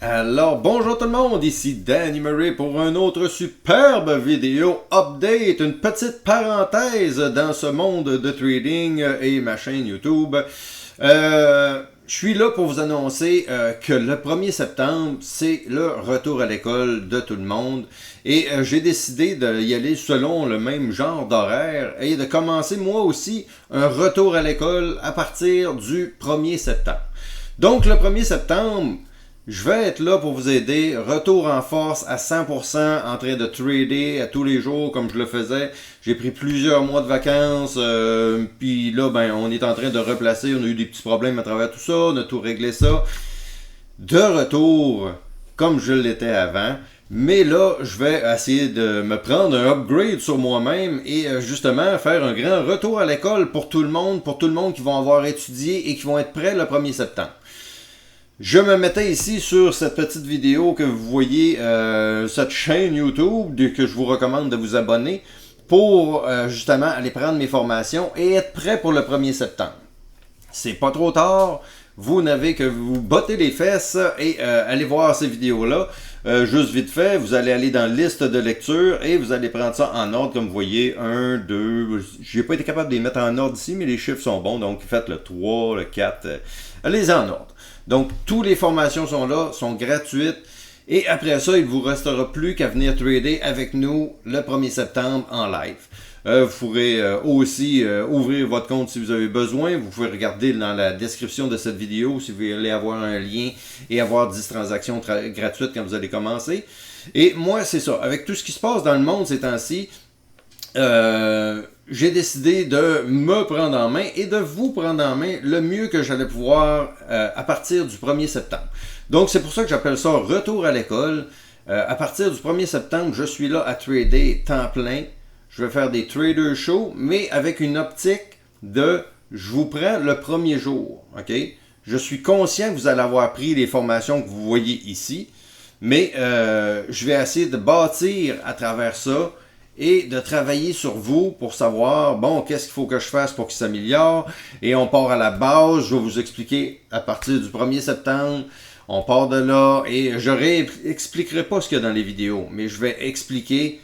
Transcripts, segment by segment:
Alors, bonjour tout le monde, ici Danny Murray pour une autre superbe vidéo update, une petite parenthèse dans ce monde de trading et ma chaîne YouTube. Je suis là pour vous annoncer que le 1er septembre, c'est le retour à l'école de tout le monde. Et j'ai décidé d'y aller selon le même genre d'horaire et de commencer moi aussi un retour à l'école à partir du 1er septembre. Donc le 1er septembre, je vais être là pour vous aider, retour en force à 100%, en train de trader à tous les jours comme je le faisais. J'ai pris plusieurs mois de vacances, puis là, on est en train de replacer, on a eu des petits problèmes à travers tout ça, on a tout réglé ça. De retour, comme je l'étais avant, mais là, je vais essayer de me prendre un upgrade sur moi-même et justement faire un grand retour à l'école pour tout le monde qui vont avoir étudié et qui vont être prêts le 1er septembre. Je me mettais ici sur cette petite vidéo que vous voyez, cette chaîne YouTube que je vous recommande de vous abonner pour justement aller prendre mes formations et être prêt pour le 1er septembre. C'est pas trop tard, vous n'avez que vous botter les fesses et aller voir ces vidéos-là. Juste vite fait, vous allez aller dans liste de lecture et vous allez prendre ça en ordre comme vous voyez. 1, 2, j'ai pas été capable de les mettre en ordre ici, mais les chiffres sont bons, donc faites le 3, le 4, allez en ordre. Donc, toutes les formations sont là, sont gratuites. Et après ça, il ne vous restera plus qu'à venir trader avec nous le 1er septembre en live. Vous pourrez aussi ouvrir votre compte si vous avez besoin. Vous pouvez regarder dans la description de cette vidéo si vous voulez avoir un lien et avoir 10 transactions gratuites quand vous allez commencer. Et moi, c'est ça. Avec tout ce qui se passe dans le monde ces temps-ci, j'ai décidé de me prendre en main et de vous prendre en main le mieux que j'allais pouvoir à partir du 1er septembre. Donc, c'est pour ça que j'appelle ça retour à l'école. À partir du 1er septembre, je suis là à trader temps plein. Je vais faire des trader shows, mais avec une optique de je vous prends le premier jour. OK? Je suis conscient que vous allez avoir pris les formations que vous voyez ici, mais je vais essayer de bâtir à travers ça et de travailler sur vous pour savoir, bon, qu'est-ce qu'il faut que je fasse pour qu'il s'améliore. Et on part à la base, je vais vous expliquer à partir du 1er septembre, on part de là, et je réexpliquerai pas ce qu'il y a dans les vidéos, mais je vais expliquer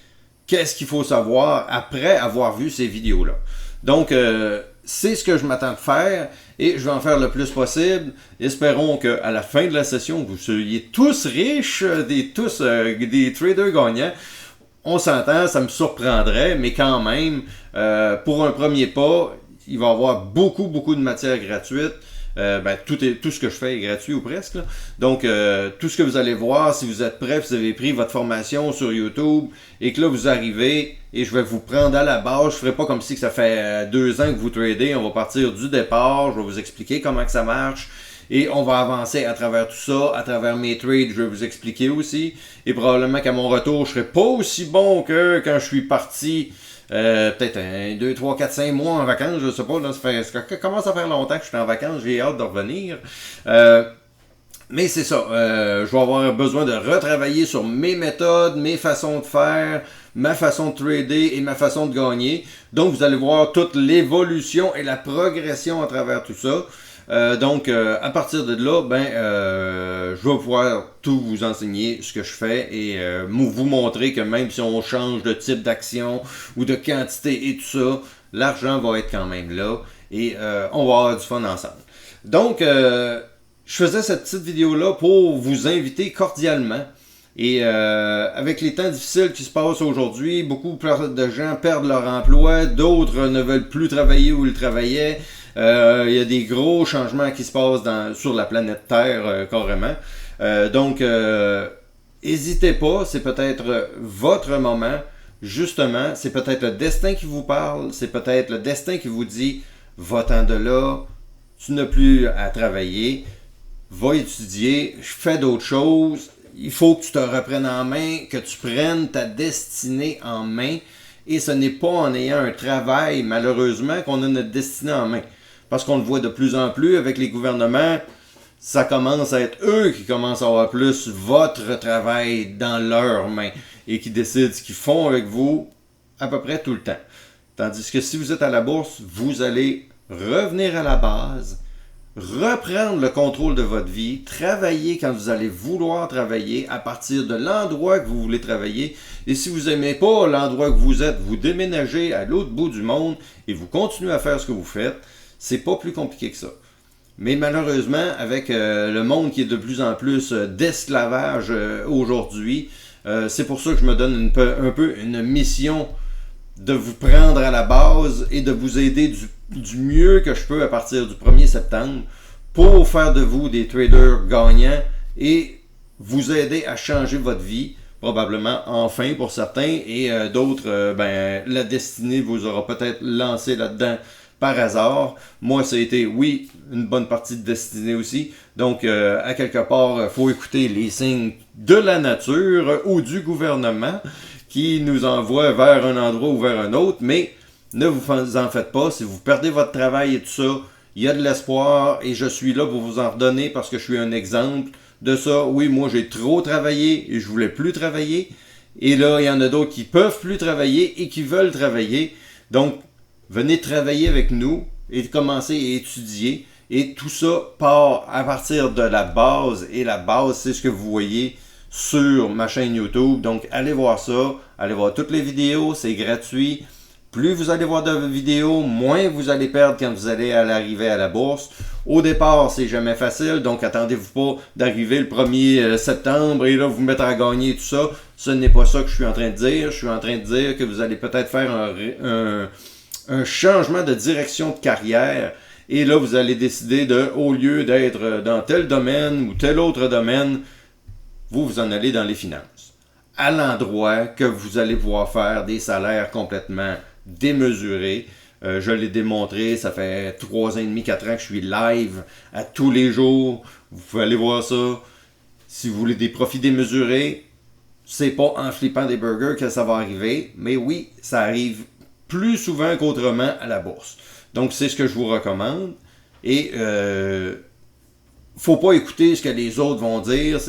qu'est-ce qu'il faut savoir après avoir vu ces vidéos-là. Donc, c'est ce que je m'attends de faire, et je vais en faire le plus possible. Espérons qu'à la fin de la session, vous soyez tous riches, des traders gagnants. On s'entend, ça me surprendrait, mais quand même, pour un premier pas, il va y avoir beaucoup de matière gratuite. Tout ce que je fais est gratuit ou presque. Là. Donc, tout ce que vous allez voir, si vous êtes prêts, vous avez pris votre formation sur YouTube et que là, vous arrivez et je vais vous prendre à la base. Je ne ferai pas comme si que ça fait 2 ans que vous tradez. On va partir du départ. Je vais vous expliquer comment que ça marche. Et on va avancer à travers tout ça, à travers mes trades, je vais vous expliquer aussi. Et probablement qu'à mon retour, je serai pas aussi bon que quand je suis parti, peut-être 2, 3, 4, 5 mois en vacances, je sais pas, là, ça commence à faire longtemps que je suis en vacances, j'ai hâte de revenir. Mais c'est ça, je vais avoir besoin de retravailler sur mes méthodes, mes façons de faire, ma façon de trader et ma façon de gagner. Donc vous allez voir toute l'évolution et la progression à travers tout ça. Donc, à partir de là, je vais pouvoir tout vous enseigner ce que je fais et vous montrer que même si on change de type d'action ou de quantité et tout ça, l'argent va être quand même là et on va avoir du fun ensemble. Donc, je faisais cette petite vidéo-là pour vous inviter cordialement. Et avec les temps difficiles qui se passent aujourd'hui, beaucoup de gens perdent leur emploi, d'autres ne veulent plus travailler où ils travaillaient. Il y a des gros changements qui se passent sur la planète Terre carrément. Donc, n'hésitez pas, c'est peut-être votre moment. Justement, c'est peut-être le destin qui vous parle, c'est peut-être le destin qui vous dit « Va-t'en de là, tu n'as plus à travailler, va étudier, fais d'autres choses. » Il faut que tu te reprennes en main, que tu prennes ta destinée en main. Et ce n'est pas en ayant un travail, malheureusement, qu'on a notre destinée en main. Parce qu'on le voit de plus en plus avec les gouvernements, ça commence à être eux qui commencent à avoir plus votre travail dans leurs mains et qui décident ce qu'ils font avec vous à peu près tout le temps. Tandis que si vous êtes à la bourse, vous allez revenir à la base, reprendre le contrôle de votre vie, travailler quand vous allez vouloir travailler à partir de l'endroit que vous voulez travailler. Et si vous n'aimez pas l'endroit que vous êtes, vous déménagez à l'autre bout du monde et vous continuez à faire ce que vous faites. C'est pas plus compliqué que ça. Mais malheureusement, avec le monde qui est de plus en plus d'esclavage aujourd'hui, c'est pour ça que je me donne un peu une mission de vous prendre à la base et de vous aider du mieux que je peux à partir du 1er septembre pour faire de vous des traders gagnants et vous aider à changer votre vie, probablement enfin pour certains, et d'autres, la destinée vous aura peut-être lancé là-dedans par hasard. Moi, ça a été, oui, une bonne partie de destinée aussi. Donc, à quelque part, il faut écouter les signes de la nature ou du gouvernement qui nous envoie vers un endroit ou vers un autre, mais ne vous en faites pas. Si vous perdez votre travail et tout ça, il y a de l'espoir et je suis là pour vous en redonner parce que je suis un exemple de ça. Oui, moi, j'ai trop travaillé et je voulais plus travailler. Et là, il y en a d'autres qui peuvent plus travailler et qui veulent travailler. Donc, venez travailler avec nous et commencer à étudier. Et tout ça part à partir de la base. Et la base, c'est ce que vous voyez sur ma chaîne YouTube. Donc, allez voir ça. Allez voir toutes les vidéos. C'est gratuit. Plus vous allez voir de vidéos, moins vous allez perdre quand vous allez à l'arrivée à la bourse. Au départ, c'est jamais facile. Donc, attendez-vous pas d'arriver le 1er septembre et là, vous mettre à gagner et tout ça. Ce n'est pas ça que je suis en train de dire. Je suis en train de dire que vous allez peut-être faire un changement de direction de carrière. Et là, vous allez décider de, au lieu d'être dans tel domaine ou tel autre domaine, vous en allez dans les finances. À l'endroit que vous allez pouvoir faire des salaires complètement démesurés. Je l'ai démontré, ça fait 3 ans et demi, 4 ans que je suis live à tous les jours. Vous pouvez aller voir ça. Si vous voulez des profits démesurés, c'est pas en flippant des burgers que ça va arriver. Mais oui, ça arrive plus souvent qu'autrement à la bourse. Donc, c'est ce que je vous recommande. Et faut pas écouter ce que les autres vont dire.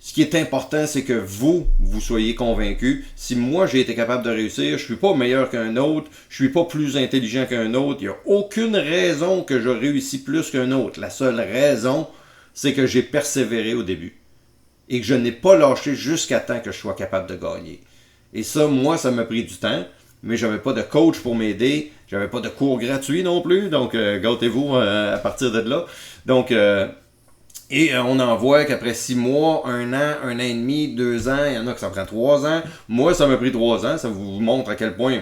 Ce qui est important, c'est que vous soyez convaincus. Si moi, j'ai été capable de réussir, je suis pas meilleur qu'un autre, je suis pas plus intelligent qu'un autre. Il n'y a aucune raison que je réussisse plus qu'un autre. La seule raison, c'est que j'ai persévéré au début. Et que je n'ai pas lâché jusqu'à temps que je sois capable de gagner. Et ça, moi, ça m'a pris du temps. Mais j'avais pas de coach pour m'aider. J'avais pas de cours gratuits non plus. Donc, gâtez-vous à partir de là. Donc, on en voit qu'après 6 mois, 1 an, 1 an et demi, 2 ans, il y en a qui ça prend 3 ans. Moi, ça m'a pris 3 ans. Ça vous montre à quel point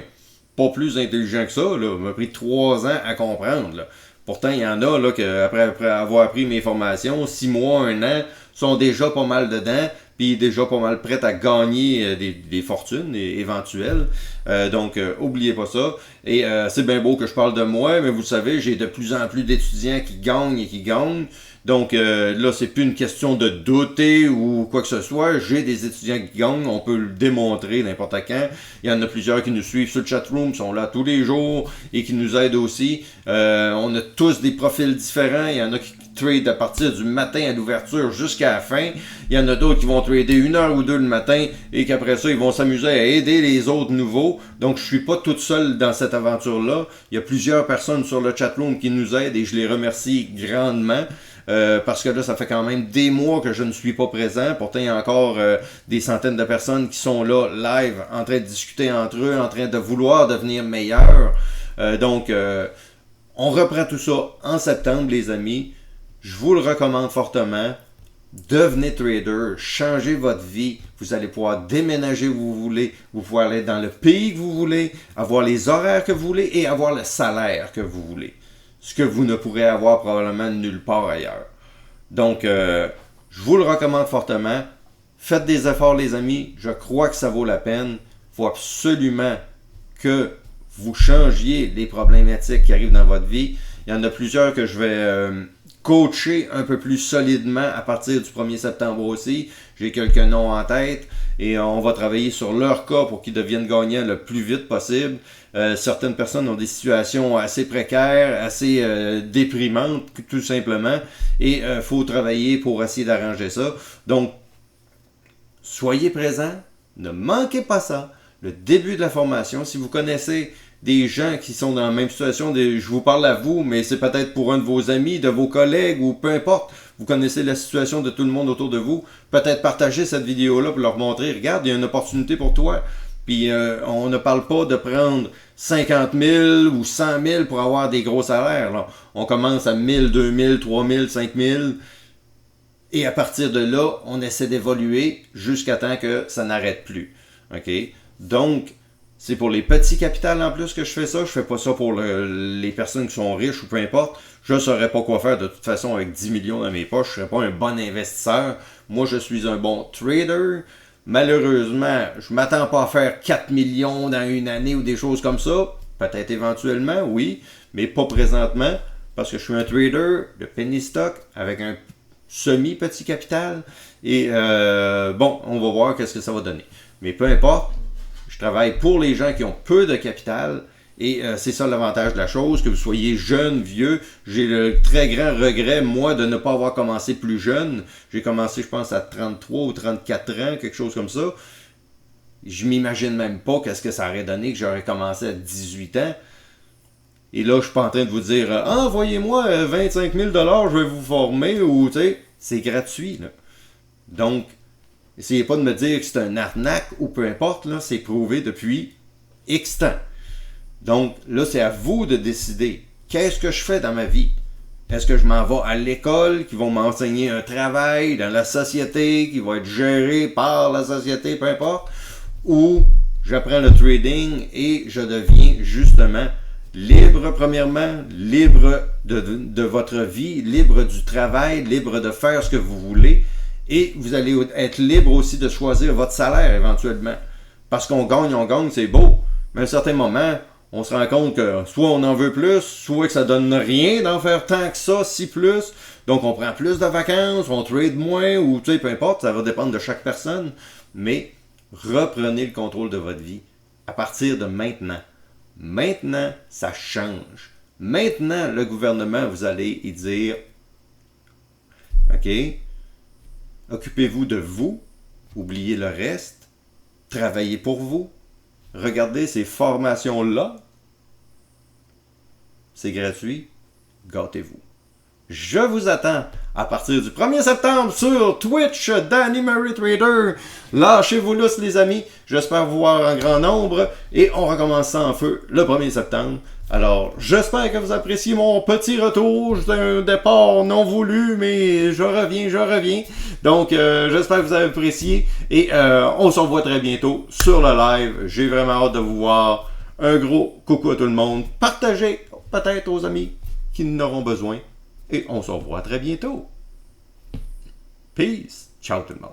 pas plus intelligent que ça. Là. Ça m'a pris 3 ans à comprendre. Là. Pourtant, il y en a là, que après avoir appris mes formations, 6 mois, 1 an, sont déjà pas mal dedans. Puis déjà pas mal prête à gagner des fortunes éventuelles. Donc, oubliez pas ça. Et c'est bien beau que je parle de moi, mais vous le savez, j'ai de plus en plus d'étudiants qui gagnent et qui gagnent. Donc là, c'est plus une question de douter ou quoi que ce soit. J'ai des étudiants qui gagnent, on peut le démontrer n'importe quand. Il y en a plusieurs qui nous suivent sur le chatroom, sont là tous les jours et qui nous aident aussi. On a tous des profils différents. Il y en a qui trade à partir du matin à l'ouverture jusqu'à la fin. Il y en a d'autres qui vont trader 1 heure ou 2 le matin et qu'après ça, ils vont s'amuser à aider les autres nouveaux. Donc, je suis pas toute seule dans cette aventure-là. Il y a plusieurs personnes sur le chatroom qui nous aident et je les remercie grandement. Parce que là, ça fait quand même des mois que je ne suis pas présent. Pourtant, il y a encore des centaines de personnes qui sont là, live, en train de discuter entre eux, en train de vouloir devenir meilleurs. Donc, on reprend tout ça en septembre, les amis. Je vous le recommande fortement. Devenez trader, changez votre vie. Vous allez pouvoir déménager où vous voulez. Vous pouvez aller dans le pays que vous voulez, avoir les horaires que vous voulez et avoir le salaire que vous voulez. Ce que vous ne pourrez avoir probablement nulle part ailleurs. Donc, je vous le recommande fortement. Faites des efforts, les amis. Je crois que ça vaut la peine. Il faut absolument que vous changiez les problématiques qui arrivent dans votre vie. Il y en a plusieurs que je vais coacher un peu plus solidement à partir du 1er septembre aussi. J'ai quelques noms en tête et on va travailler sur leur cas pour qu'ils deviennent gagnants le plus vite possible. Certaines personnes ont des situations assez précaires, assez déprimantes tout simplement et il faut travailler pour essayer d'arranger ça. Donc, soyez présents, ne manquez pas ça. Le début de la formation, si vous connaissez des gens qui sont dans la même situation. Je vous parle à vous, mais c'est peut-être pour un de vos amis, de vos collègues, ou peu importe. Vous connaissez la situation de tout le monde autour de vous. Peut-être partager cette vidéo-là pour leur montrer, regarde, il y a une opportunité pour toi. Puis on ne parle pas de prendre 50 000 ou 100 000 pour avoir des gros salaires. Là. On commence à 1 000, 2 000, 3 000, 5 000. Et à partir de là, on essaie d'évoluer jusqu'à temps que ça n'arrête plus. OK? Donc, c'est pour les petits capitals en plus que je fais ça. Je fais pas ça pour les personnes qui sont riches ou peu importe. Je ne saurais pas quoi faire de toute façon avec 10 millions dans mes poches. Je ne serais pas un bon investisseur. Moi, je suis un bon trader. Malheureusement, je ne m'attends pas à faire 4 millions dans une année ou des choses comme ça. Peut-être éventuellement, oui, mais pas présentement. Parce que je suis un trader de penny stock avec un semi-petit capital. Et bon, on va voir qu'est-ce que ça va donner. Mais peu importe, je travaille pour les gens qui ont peu de capital. Et c'est ça l'avantage de la chose, que vous soyez jeune, vieux. J'ai le très grand regret, moi, de ne pas avoir commencé plus jeune. J'ai commencé, je pense, à 33 ou 34 ans, quelque chose comme ça. Je m'imagine même pas qu'est-ce que ça aurait donné que j'aurais commencé à 18 ans. Et là, je suis pas en train de vous dire « Ah, envoyez-moi 25 000 $, je vais vous former » ou, tu sais, c'est gratuit, là. Donc, essayez pas de me dire que c'est un arnaque ou peu importe, là, c'est prouvé depuis X temps. Donc, là, c'est à vous de décider. Qu'est-ce que je fais dans ma vie? Est-ce que je m'en vais à l'école, qui vont m'enseigner un travail dans la société, qui va être géré par la société, peu importe, ou j'apprends le trading et je deviens justement libre, premièrement, libre de votre vie, libre du travail, libre de faire ce que vous voulez, et vous allez être libre aussi de choisir votre salaire éventuellement. Parce qu'on gagne, c'est beau, mais à un certain moment, on se rend compte que soit on en veut plus, soit que ça donne rien d'en faire tant que ça, si plus. Donc on prend plus de vacances, on trade moins, ou tu sais, peu importe, ça va dépendre de chaque personne. Mais reprenez le contrôle de votre vie à partir de maintenant. Maintenant, ça change. Maintenant, le gouvernement, vous allez y dire, OK, occupez-vous de vous, oubliez le reste, travaillez pour vous. Regardez ces formations-là. C'est gratuit. Gâtez-vous. Je vous attends à partir du 1er septembre sur Twitch, Danny Murray Trader. Lâchez-vous lousse, les amis. J'espère vous voir en grand nombre. Et on recommence ça en feu le 1er septembre. Alors, j'espère que vous appréciez mon petit retour. C'est un départ non voulu, mais je reviens. Donc, j'espère que vous avez apprécié. Et on se revoit très bientôt sur le live. J'ai vraiment hâte de vous voir. Un gros coucou à tout le monde. Partagez peut-être aux amis qui en auront besoin. Et on se revoit très bientôt. Peace. Ciao tout le monde.